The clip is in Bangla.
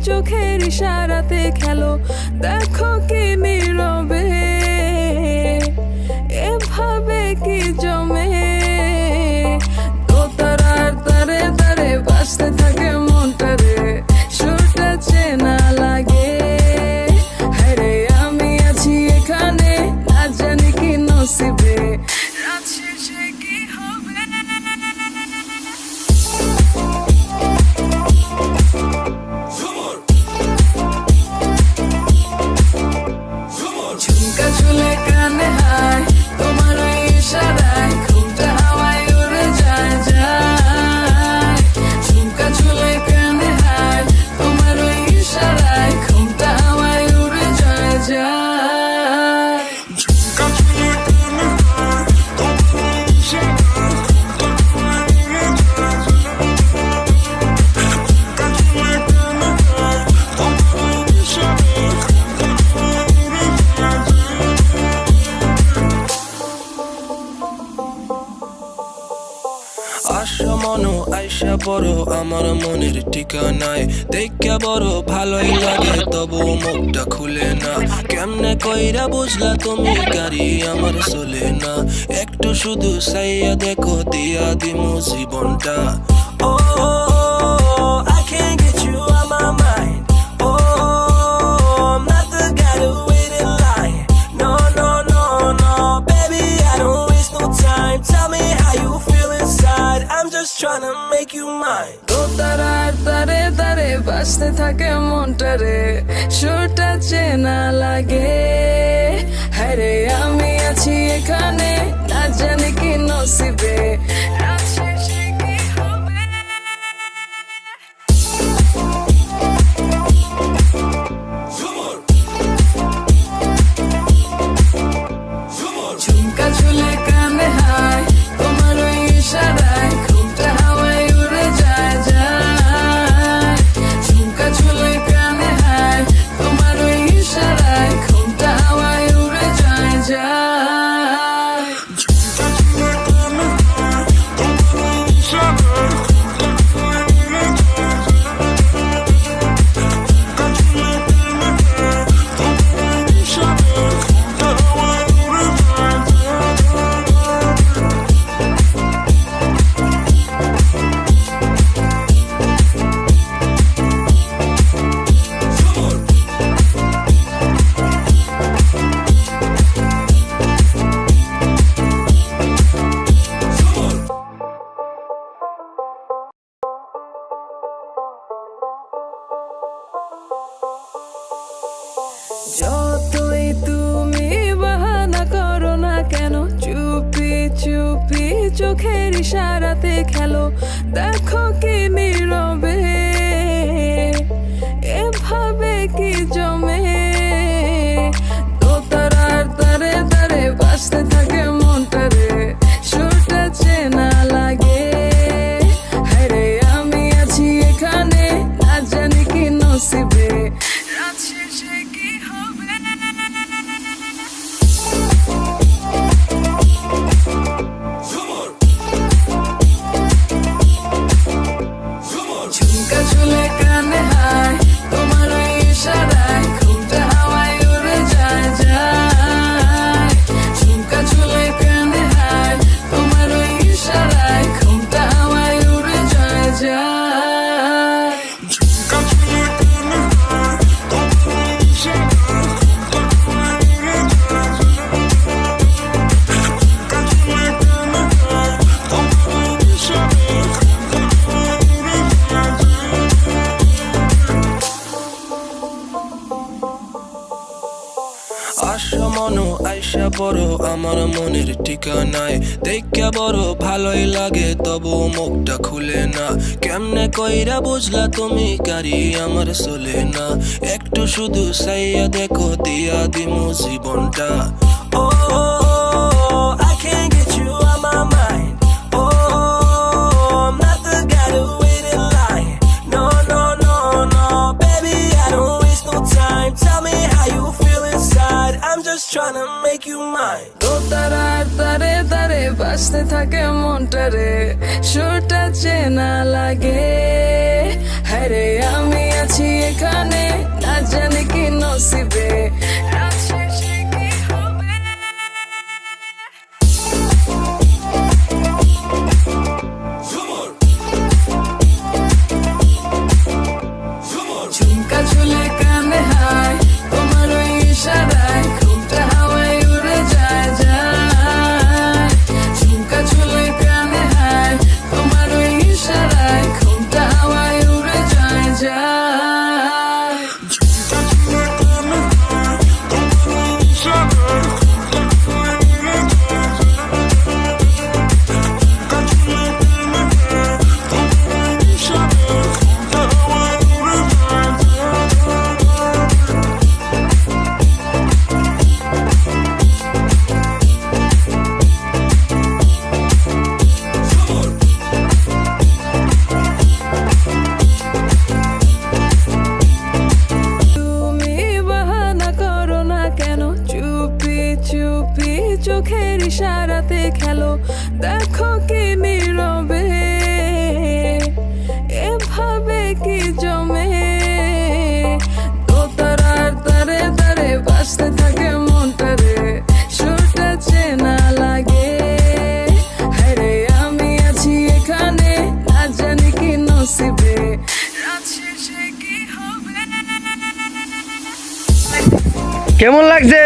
চোখের ইশারাতে খেলো, দেখো কি নীরবে এভাবে কি জমে। দোতারার তারে তারে বাজতে থাকে মনটারে, সুরটা চেনা লাগে। হায়রে আমি আছি এখানে, না জানি কি নসিবে, রাত শেষে কি হবে। ঝুমকা ঝুলে কানে হায়, তোমার ওই ইশারায় ঘুমটা হাওয়ায় উড়ে যায় যায়। ঝুমকা ঝুলে কানে হায়, তোমার ওই ইশারায় ঘুমটা হাওয়ায় উড়ে যায় যায়। ঝুমকা ঝুলে কানে হায়, তোমার ওই ইশারায় ঘুমটা হাওয়ায় উড়ে যায় যায়। ঝুমকা ঝুলে কানে হায়, তোমার ওই ইশারায় ঘুমটা হাওয়ায় উড়ে যায় যায়। আশা মনো আইসা বড় আমার মনের ঠিকানায়, দেখা বড় ভালোই লাগে তবু মুখটা খুলে না। কেমনে কইরা বুঝলা তুমি গাড়ি আমার চলে না, একটু শুধু চাইয়া দেখো দিয়া দিমু জীবনটা। ও I can't get you out my mind. I'm not the guy to wait in line. No, no, no, no, baby, I don't waste no time. Tell me how you feel inside. I'm just trying to make you mine. দোতারার তারে তারে বাজতে থাকে মনটারে, সুরটা চেনা লাগে। হায়রে আমি আছি এখানে, না জানি কি নসিবে, রাত শেষে কি হবে। ঝুমকা ঝুলে কানে হায়, তোমার ওই ইশারায় ঘুমটা হাওয়ায় উড়ে যায় যায়। ঝুমকা ঝুলে কানে হায়, তোমার ওই ইশারায় ঘুমটা হাওয়ায় উড়ে যায় যায়। ঝুমকা ঝুলে কানে হায়, তোমার ওই ইশারায় ঘুমটা হাওয়ায় উড়ে যায় যায়। ঝুমকা ঝুলে কানে হায়, তোমার ওই ইশারায় ঘুমটা হাওয়ায় উড়ে যায় যায়। যতই তুমি বাহানা করো না কেন, চুপি চুপি চোখের ইশারাতে খেলো, দেখো কি নীরবে এভাবে কি জমে। দোতারার তারে তারে বাজতে থাকে মনটারে, সুরটা চেনা লাগে। হায়রে আমি আছি এখানে, না জানি কি নসিবে, রাত শেষে কি হবে। ঝুমকা ঝুলে কানে হায়, তোমার ওই ইশারায় ঘুমটা হাওয়ায় উড়ে যায় যায়। ঝুমকা ঝুলে কানে হায়, তোমার ওই ইশারায় ঘুমটা হাওয়ায় উড়ে যায় যায়। ঝুমকা ঝুলে কানে হায়, তোমার ওই ইশারায় ঘুমটা হাওয়ায় উড়ে যায় যায়। ঝুমকা ঝুলে কানে হায়, তোমার ওই ইশারায় ঘুমটা হাওয়ায় উড়ে যায় যায়। আশা মনো আইসা বড় আমার মনের ঠিকানায়, দেখা বড় ভালোই লাগে তবু মুখটা খুলে না। কেমনে কইরা বুঝলা তুমি গাড়ি আমার চলে না, একটু শুধু চাইয়া দেখো দিয়া দিমু জীবনটা। ও I can't get you out my mind. I'm not the guy to wait in line. No, no, no, no, baby, I don't waste no time. Tell me how you feel inside. I'm just trying to make you mine. দোতারার তারে তারে বাজতে থাকে মনটা রে, সুরটা চেনা লাগে। হ্যাঁ রে আমি আছি এখানে, না জানি কি নসিবে, রাত শেষে কি হবে। ঝুমকা ঝুলে কানে হায়, তোমার ওই ইশারায় ঘুমটা হাওয়ায় উড়ে যায় যায়। ঝুমকা ঝুলে কানে হায়, তোমার ওই ইশারায় ঘুমটা হাওয়ায় উড়ে যায় যায়। তুমি বাহানা করো না কেন, চুপি চুপি চোখের ইশারাতে খেলো, দেখো কি নীরবে এভাবে কি জমে। দোতারার তারে তারে বাজতে থাকে মনটা রে, সুরটা চেনা লাগে। হ্যাঁ রে আমি আছি এখানে, না জানি কি নসিবে, রাত শেষে কি হবে। কেমন লাগছে?